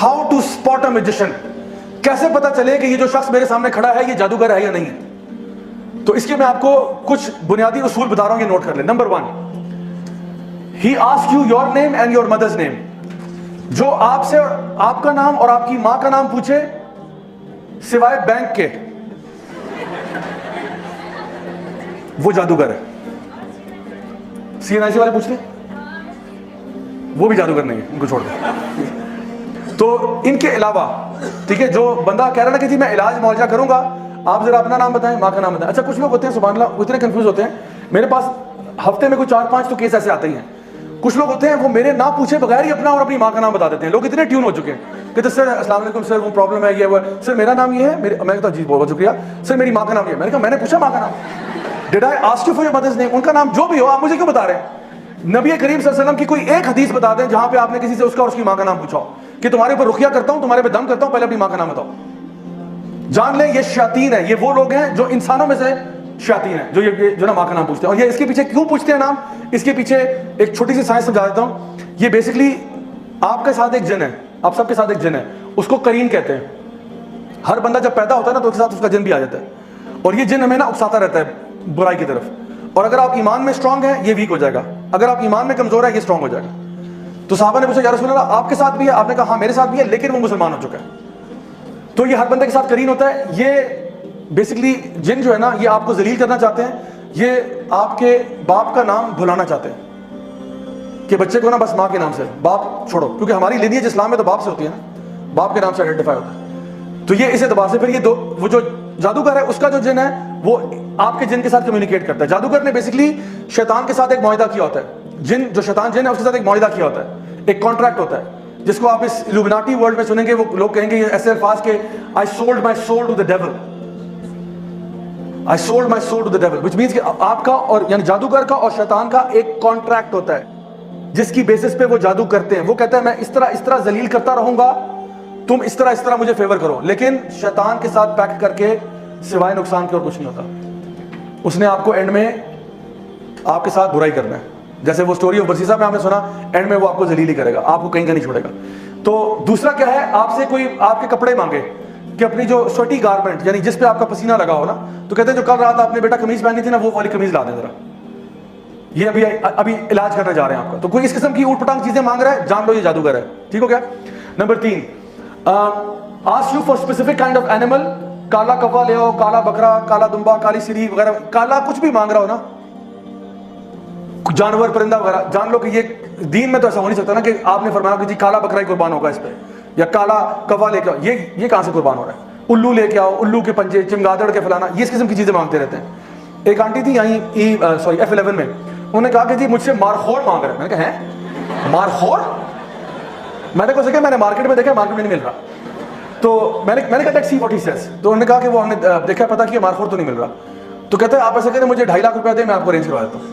How to spot a magician, کیسے پتا چلے کہ یہ جو شخص میرے سامنے کھڑا ہے یہ جادوگر ہے یا نہیں ہے. تو اس کے میں آپ کو کچھ بنیادی اصول بتا رہا ہوں, یہ نوٹ کر لیں. Number 1, he ask you your name and your mother's name. جو آپ سے آپ کا نام اور آپ کی ماں کا نام پوچھے سوائے بینک کے, وہ جادوگر ہے. CNIC والے پوچھ لیں, وہ بھی جادوگر نہیں ہے, ان کو چھوڑ دیں. تو ان کے علاوہ ٹھیک ہے, جو بندہ کہہ رہا نا کہ جی میں علاج معالجہ کروں گا, آپ ذرا اپنا نام بتائیں, ماں کا نام بتائیں. اچھا کچھ لوگ ہوتے ہیں سبحان اللہ, وہ اتنے کنفیوز ہوتے ہیں. میرے پاس ہفتے میں کوئی 4-5 تو کیس ایسے آتے ہی ہیں. کچھ لوگ ہوتے ہیں وہ میرے نہ پوچھے بغیر ہی اپنا اور اپنی ماں کا نام بتا دیتے ہیں. لوگ اتنے ٹیون ہو چکے ہیں کہ سر السلام علیکم سر, وہ پرابلم ہے, یہ وہ سر میرا نام یہ ہے. میں کہتا ہوں جی بہت شکریہ سر, میری ماں کا نام یہ ہے. میں نے کہا میں نے پوچھا ماں کا نام, dad I ask you for your mother's name. ان کا نام جو بھی ہو آپ مجھے کیوں بتا رہے ہیں؟ نبی کریم صلی اللہ علیہ وسلم کی کوئی ایک حدیث بتا دیں جہاں پہ آپ نے کسی سے اس کا اور اس کی ماں کا نام پوچھا ہو کہ تمہارے اوپر رقیہ کرتا ہوں, تمہارے پہ دم کرتا ہوں, پہلے اپنی ماں کا نام بتاؤ. جان لیں یہ شیاطین ہے, یہ وہ لوگ ہیں جو انسانوں میں سے شیاطین ہیں, جو نا ماں کا نام پوچھتے ہیں. اور یہ اس کے پیچھے کیوں پوچھتے ہیں نام, اس کے پیچھے ایک چھوٹی سی سائنس سمجھا دیتا ہوں. یہ بیسکلی آپ کے ساتھ ایک جن ہے, آپ سب کے ساتھ ایک جن ہے, اس کو قرین کہتے ہیں. ہر بندہ جب پیدا ہوتا ہے نا تو اس کے ساتھ اس کا جن بھی آ جاتا ہے, اور یہ جن ہمیں نا اکساتا رہتا ہے برائی کی طرف. اور اگر آپ ایمان میں اسٹرانگ ہیں یہ ویک ہو جائے گا, اگر آپ ایمان میں کمزور ہے یہ اسٹرانگ ہو جائے گا. تو صحابہ نے پوچھا یا رسول اللہ آپ کے ساتھ بھی ہے؟ آپ نے کہا ہاں میرے ساتھ بھی ہے, لیکن وہ مسلمان ہو چکا ہے. تو یہ ہر بندے کے ساتھ قرین ہوتا ہے. یہ بیسکلی جن جو ہے نا یہ آپ کو ذلیل کرنا چاہتے ہیں, یہ آپ کے باپ کا نام بھلانا چاہتے ہیں کہ بچے کو نا بس ماں کے نام سے, باپ چھوڑو, کیونکہ ہماری لینیج اسلام میں تو باپ سے ہوتی ہے نا, باپ کے نام سے آئیڈینٹیفائی ہوتا ہے. تو یہ اس اعتبار سے پھر یہ وہ جو جادوگر ہے اس کا جو جن ہے وہ آپ کے جن کے ساتھ کمیونیکیٹ کرتا ہے. جادوگر نے بیسکلی شیطان کے ساتھ ایک معاہدہ کیا ہوتا ہے. جن جو شیطان جن ہے اس کے ساتھ ایک معاہدہ کیا ہوتا ہے, ایک کانٹریکٹ ہوتا ہے, جس کو آپ اس الومناٹی ورلڈ میں سنیں گے. وہ لوگ کہیں گے ایسے الفاظ کہ I sold my soul to the devil, I sold my soul to the devil, which means کہ آپ کا اور یعنی جادوگر کا اور شیطان کا ایک کانٹریکٹ ہوتا ہے جس کی بیسس پہ وہ جادو کرتے ہیں. وہ کہتا ہے میں اس طرح ذلیل کرتا رہوں گا, تم اس طرح مجھے فیور کرو. لیکن شیطان کے ساتھ پیکٹ کر کے سوائے نقصان کے اور کچھ نہیں ہوتا. اس نے آپ کو اینڈ میں آپ کے ساتھ برائی کرنا ہے. جیسے وہ سٹوری آف برسیسا میں آپ نے سنا, اینڈ میں وہ آپ کو ذلیل ہی کرے گا, آپ کو کہیں کا نہیں چھوڑے گا. تو دوسرا کیا ہے, آپ سے کوئی آپ کے کپڑے مانگے کہ اپنی جو سویٹی گارمنٹ یعنی جس پہ آپ کا پسینہ لگا ہو نا, تو کہتے ہیں جو کل رات آپ نے بیٹا قمیض پہنی تھی نا وہ والی قمیض لا دیں ذرا, یہ ابھی علاج کرنے جا رہے ہیں آپ کا. تو کوئی اس قسم کی اوٹ پٹانگ چیزیں مانگ رہا ہے, جان لو یہ جادوگر ہے. ٹھیک ہو گیا. Number 3, ask you for specific kind of animal, کالا کوا لے آؤ, کالا بکرا, کالا دمبا, کالی سری وغیرہ, کالا کچھ بھی مانگ رہا ہو نا, جانور پرندہ وغیرہ, جان لو کہ یہ دین میں تو ایسا ہو نہیں سکتا نا کہ آپ نے فرمایا کہ جی کالا بکرا ہی قربان ہوگا اس پہ, یا کالا کوا لے کے آؤ. یہ کہاں سے قربان ہو رہا ہے؟ الو لے کے آؤ, الو کے پنجے, چمگادڑ کے فلانا, یہ اس قسم کی چیزیں مانگتے رہتے ہیں. ایک آنٹی تھی یہیں F11 میں, انہوں نے کہا کہ جی مجھ سے مارخور مانگ رہے ہیں. میں نے کہا ہیں مارخور؟ میں نے کہا کہ میں نے مارکیٹ میں دیکھا, مارکیٹ میں نہیں مل رہا. تو میں نے کہا ٹیکسی واٹ ہی سیز. تو انہوں نے کہا کہ وہ ہم نے دیکھا پتا کہ مارخور تو نہیں مل رہا. تو کہتے ہیں آپ ایسا کہتے ہیں مجھے 2.5 لاکھ روپیہ دیں میں آپ کو ارینج کروا دیتا ہوں.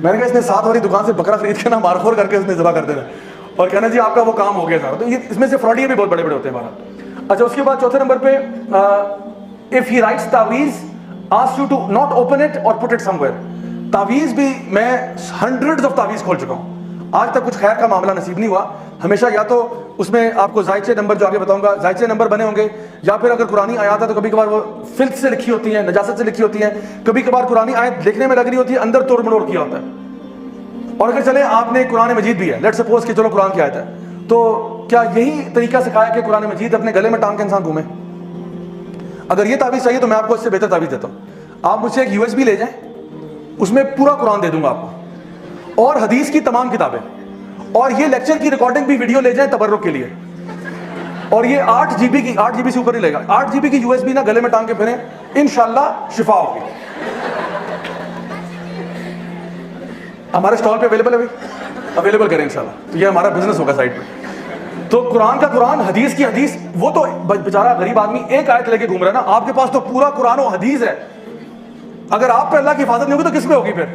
میں نے کہا اس نے 7 والی دکان سے بکرا خرید کے نا مارخور کر کے اس نے ذبح کر دینا اور کہنا جی آپ کا وہ کام ہو گیا تھا. تو یہ اس میں سے فراڈی بھی بہت بڑے ہوتے ہیں ہمارا. اچھا اس کے بعد چوتھے نمبر پہ if he writes تعویذ ask you to not open it or put it somewhere. تعویذ بھی میں ہنڈریڈز آف تعویذ کھول چکا ہوں, آج تک کچھ خیر کا معاملہ نصیب نہیں ہوا. ہمیشہ یا تو اس میں آپ کو زائچے نمبر جو آگے بتاؤں گا زائچے نمبر بنے ہوں گے, یا پھر اگر قرآنی آیات ہے تو کبھی کبھار وہ فلت سے لکھی ہوتی ہیں, نجاست سے لکھی ہوتی ہیں, کبھی کبھار قرآنی آیت لکھنے میں لگ رہی ہوتی ہے اندر توڑ مڑوڑ کیا ہوتا ہے. اور اگر چلے آپ نے قرآن مجید بھی ہے, لیٹ سپوز کہ چلو قرآن کی آیت ہے, تو کیا یہی طریقہ سکھایا کہ قرآن مجید اپنے گلے میں ٹانگ کے انسان گھومے؟ اگر یہ تعویذ چاہیے تو میں آپ کو اس سے بہتر تعویذ دیتا ہوں. آپ مجھ سے ایک USB لے جائیں, اس میں پورا قرآن دے دوں گا آپ کو, اور حدیث کی تمام کتابیں, اور یہ لیکچر کی ریکارڈنگ بھی ویڈیو لے جائیں تبرک کے لیے, اور یہ 8 GB کی 8 GB سے اوپر نہیں لے گا, 8 GB کی USB نا گلے میں ٹانگ کے پھریں, انشاءاللہ شفا ہوگی. ہمارے اسٹال پہ اویلیبل کریں انشاءاللہ, تو یہ ہمارا بزنس ہوگا سائٹ پہ. تو قرآن کا قرآن, حدیث کی حدیث. وہ تو بیچارہ غریب آدمی ایک آیت لے کے گھوم رہا ہے نا, آپ کے پاس تو پورا قرآن و حدیث ہے. اگر آپ پہ اللہ کی حفاظت نہیں ہوگی تو کس پہ ہوگی پھر؟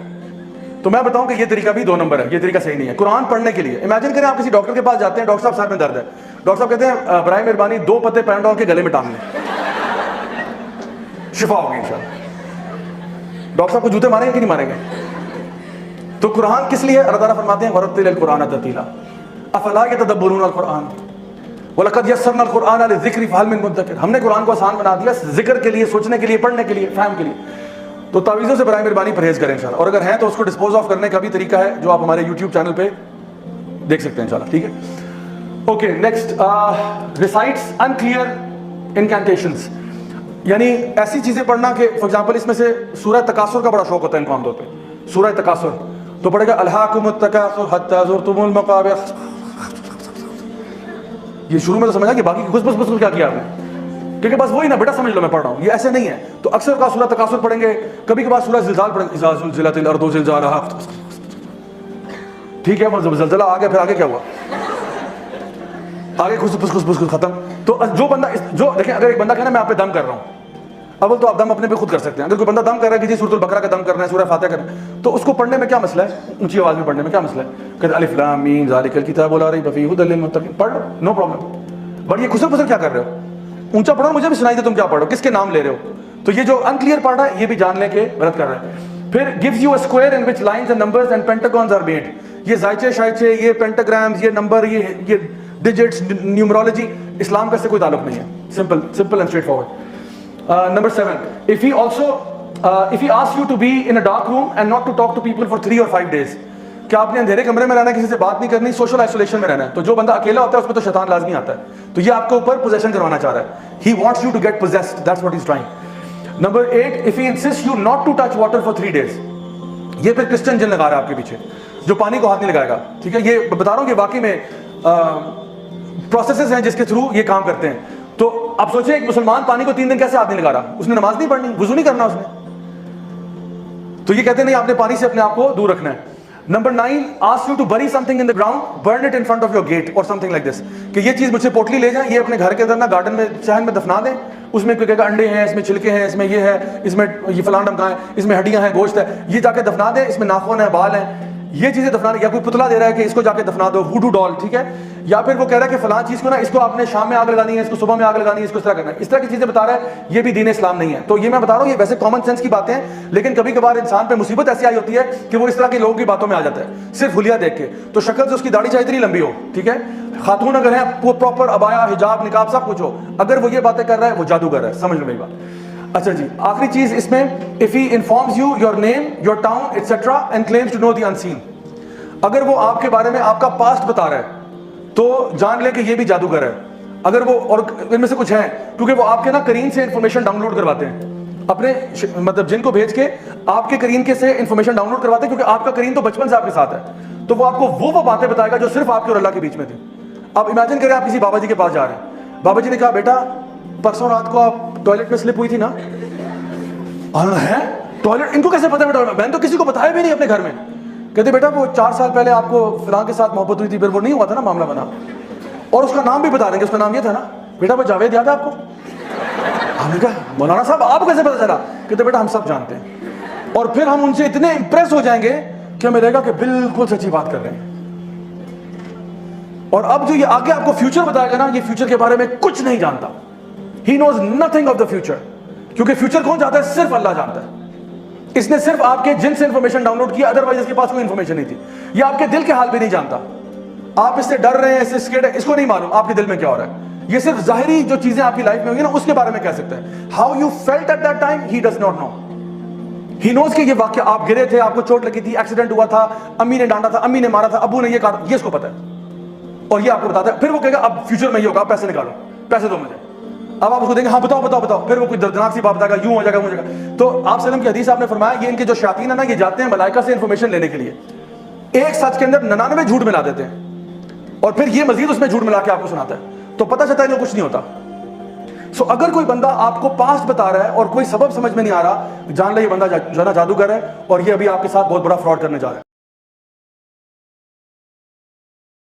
تو میں بتاؤں کہ یہ طریقہ بھی 2 نمبر ہے, یہ طریقہ صحیح نہیں ہے. قرآن پڑھنے کے لیے امیجن کریں آپ کسی ڈاکٹر کے پاس جاتے ہیں, ڈاکٹر صاحب سر میں درد ہے, ڈاکٹر صاحب کہتے ہیں برائے مہربانی 2 پتے پیناڈول کے گلے میں ٹانگ لیں, شفا ہوگی انشاءاللہ. ڈاکٹر صاحب کو جوتے ماریں گے کہ نہیں ماریں گے؟ تو قرآن کس لیے؟ اللہ تعالیٰ فرماتے ہیں وَرَتِّلِ الْقُرْآنَ تَرْتِیلًا افلا يَتَدَبَّرُونَ الْقُرْآنَ. وَلَقَدْ يَسَّرْنَا الْقُرْآنَ لِلذِّكْرِ فَهَلْ مِن مُدَّكِرٍ، ہم نے قرآن کو آسان بنا دیا ذکر کے لیے، سوچنے کے لیے، پڑھنے کے لیے، فہم کے لیے. تو تعویذوں سے برائے مہربانی پرہیز کریں انشاءاللہ، اور اگر ہیں تو اس کو ڈسپوز آف کرنے کا بھی طریقہ ہے جو آپ ہمارے یوٹیوب چینل پہ دیکھ سکتے ہیں انشاءاللہ. ٹھیک ہے. اوکے نیکسٹ، ریسائٹس انکلیئر انکینٹیشنز، یعنی ایسی چیزیں پڑھنا کہ فار ایگزامپل اس میں سے سورہ تکاثر کا بڑا شوق ہوتا ہے ان کو عام طور پہ. سورہ تکاثر تو پڑھے گا الہاکم التکاثر حتی زرتم المقابر. یہ شروع میں تو سمجھا کہ باقی گھس بس کیا کیا آپ نے، کیونکہ بس وہی نا بیٹا سمجھ لو میں پڑھ رہا ہوں. یہ ایسے نہیں ہے. تو اکثر کا سورہ تکاثر پڑھیں گے، کبھی کبھار سورہ زلزال پڑھیں گے، اذا زلزلت الارض زلزالہا. ٹھیک ہے، جب زلزلہ آ گیا پھر آگے کیا ہوا، آگے خس ختم. تو جو بندہ جو دیکھیں، اگر ایک بندہ کہنا میں آپ پہ دم کر رہا ہوں، اول تو آپ دم اپنے پہ خود کر سکتے ہیں. اگر کوئی بندہ دم کر رہا ہے کہ جی سورۃ البقرہ کا دم کرنا ہے، سورہ فاتحہ کرنا ہے، تو اس کو پڑھنے میں کیا مسئلہ ہے، اونچی آواز میں پڑھنے میں کیا مسئلہ ہے. کہتے الف لام میم ذالک الکتاب لا ریب فیہ ھدی للمتقین، پڑھ لو نو پرابلم. بٹ یہ خسر پسر کیا کر رہے ہو، اونچا پڑھو مجھے بھی سنائی دے تم کیا پڑھ رہے ہو، کس کے نام لے رہے ہو. تو یہ جو انکلیئر پڑھ رہا ہے یہ بھی جان لیں کہ غلط کر رہا ہے. پھر gives you a square in which lines and numbers and pentagons are made. یہ زائچے شائچے، یہ پینٹاگرامز، یہ نمبر، یہ ڈیجٹس، نیومرولوجی، اسلام کا اس سے کوئی تعلق نہیں ہے. Simple and straight forward. Number 7, if he asks you to be in a dark room and not to talk to people for 3 or 5 days, کہ آپ نے اندھیرے کمرے میں رہنا ہے، کسی سے بات نہیں کرنی، سوشل آئسولیشن میں رہنا ہے. تو جو بندہ اکیلا ہوتا ہے اس میں تو شیطان لازمی آتا ہے. تو یہ آپ کے اوپر پوزیشن کروانا چاہ رہا ہے. He wants you to get possessed, that's what he's trying. Number 8, if he insists you not to touch water for 3 days, یہ پھر کرسچن جن لگا رہا ہے آپ کے پیچھے جو پانی کو ہاتھ نہیں لگائے گا. ٹھیک ہے، یہ بتا رہا ہوں کہ واقعی میں پروسیسز ہیں جس کے تھرو یہ کام کرتے ہیں. تو آپ سوچیں ایک مسلمان پانی کو 3 دن کیسے ہاتھ نہیں لگا رہا، اس نے نماز نہیں پڑھنی، وضو نہیں کرنا اس نے. تو یہ کہتے ہیں نہیں، آپ نے پانی سے اپنے آپ کو دور رکھنا ہے. Number 9, ask you to bury something in the ground, burn it in front of your gate or something like this. کہ یہ چیز مجھ سے پوٹلی لے جائیں، یہ اپنے گھر کے اندر نا گارڈن میں صحن میں دفنا دیں. اس میں کوئی کہے گا انڈے ہیں، اس میں چھلکے ہیں، اس میں یہ ہے، اس میں یہ فلاں ڈمکا ہے، اس میں ہڈیاں ہیں، گوشت ہے، یہ جا کے دفنا دیں. اس میں ناخن ہے، بال ہیں، یہ چیزیں دفنا. یا کوئی پتلا دے رہا ہے کہ اس کو جا کے دفنا دو، ووڈو ڈال. ٹھیک ہے. یا پھر وہ کہہ رہا ہے کہ فلاں چیز کو نا اس کو آپ نے شام میں آگ لگانی ہے، اس کو صبح میں آگ لگانی ہے، اس کو اس طرح کرنا ہے. اس طرح کی چیزیں بتا رہا ہے، یہ بھی دین اسلام نہیں ہے. تو یہ میں بتا رہا ہوں، یہ ویسے کامن سینس کی باتیں ہیں، لیکن کبھی کبھار انسان پہ مصیبت ایسی آئی ہوتی ہے کہ وہ اس طرح کے لوگوں کی باتوں میں آ جاتا ہے صرف حلیہ دیکھ کے. تو شکل سے اس کی داڑھی چاہے اتنی لمبی ہو، ٹھیک ہے، خاتون اگر ہیں وہ پراپر ابایا، حجاب، نقاب سب کچھ ہو، اگر وہ یہ باتیں کر رہا ہے وہ جادوگر ہے. سمجھ لو میری بات. اچھا جی، آخری چیز اس میں، if he informs you your name, your town, etc. and claims to know the unseen. اگر وہ آپ کے بارے میں آپ کا پاسٹ بتا رہا ہے تو جان لے کہ یہ بھی جادوگر ہے. اگر وہ، اور ان میں سے کچھ ہیں کیونکہ وہ آپ کے نا کرین سے انفارمیشن ڈاؤن لوڈ کرواتے ہیں، اپنے مطلب جن کو بھیج کے آپ کے کرین کے سے انفارمیشن ڈاؤن لوڈ کرواتے ہیں، کیونکہ آپ کا کرین تو بچپن سے آپ کے ساتھ ہے. تو وہ آپ کو وہ باتیں بتائے گا جو صرف آپ کے اور اللہ کے بیچ میں تھی. آپ امیجن کریں آپ کسی بابا جی کے پاس جا رہے ہیں، بابا جی نے کہا بیٹا پرسوں رات کو آپ ٹوائلٹ میں سلپ ہوئی تھی نا. ہے ٹوائلٹ، ان کو کیسے پتا بیٹا، میں نے تو کسی کو بتایا بھی نہیں اپنے گھر میں. کہتے بیٹا وہ 4 سال پہلے آپ کو فلاں کے ساتھ محبت ہوئی تھی، پھر وہ نہیں ہوا تھا نا معاملہ بنا، اور اس کا نام بھی بتا دیں گے، اس کا نام یہ تھا نا بیٹا وہ جاوید یاد ہے آپ کو. ہم نے کہا مولانا صاحب آپ کیسے پتا چلا؟ کہتے بیٹا ہم سب جانتے ہیں. اور پھر ہم ان سے اتنے امپریس ہو جائیں گے کہ ہمیں لگے گا کہ بالکل سچی بات کر رہے ہیں. اور اب جو یہ آگے آپ کو فیوچر بتائے گا نا، یہ فیوچر کے بارے میں کچھ نہیں جانتا. ہی نوز نتھنگ آف دا فیوچر، کیونکہ فیوچر کون جانتا ہے؟ صرف اللہ جانتا ہے. اس نے صرف آپ کے جن سے انفارمیشن ڈاؤن لوڈ کیا، ادروائز اس کے پاس کوئی انفارمیشن نہیں تھی. یہ آپ کے دل کے حال بھی نہیں جانتا. آپ اس سے ڈر رہے ہیں، اس سے اسکیئرڈ ہیں، اس کو نہیں معلوم آپ کے دل میں کیا ہو رہا ہے. یہ صرف ظاہری جو چیزیں آپ کی لائف میں ہوئی نا اس کے بارے میں کہہ سکتا ہے. How you felt at that time he does not know. He knows کہ یہ واقعہ آپ گرے تھے، آپ کو چوٹ لگی تھی، ایکسیڈنٹ ہوا تھا، امی نے ڈانٹا تھا، امی نے مارا تھا، ابو نے یہ کہا تھا، یہ اس کو پتا ہے اور یہ آپ کو بتاتا ہے. پھر وہ کہے گا اب فیوچر میں یہ ہوگا، پیسے نکالو، پیسے دو مجھے. اب آپ اس کو دیں گے، ہاں بتاؤ بتاؤ بتاؤ، پھر وہ کوئی دردناک سی بات بتائے گا، یوں ہو جائے گا، وہ ہو جائے گا. تو آپ سلم کی حدیث آپ نے فرمایا یہ ان کے جو شیاطین ہیں نا، یہ جاتے ہیں ملائکہ سے انفارمیشن لینے کے لیے، ایک سچ کے اندر 99 جھوٹ ملا دیتے ہیں اور پھر یہ مزید اس میں جھوٹ ملا کے آپ کو سناتا ہے. تو پتہ چلتا ہے کہ کچھ نہیں ہوتا. سو اگر کوئی بندہ آپ کو پاسٹ بتا رہا ہے اور کوئی سبب سمجھ میں نہیں آ رہا، جان لے یہ بندہ جو ہے نا جادوگر ہے، اور یہ ابھی آپ کے ساتھ بہت بڑا فراڈ کرنے جا رہا ہے.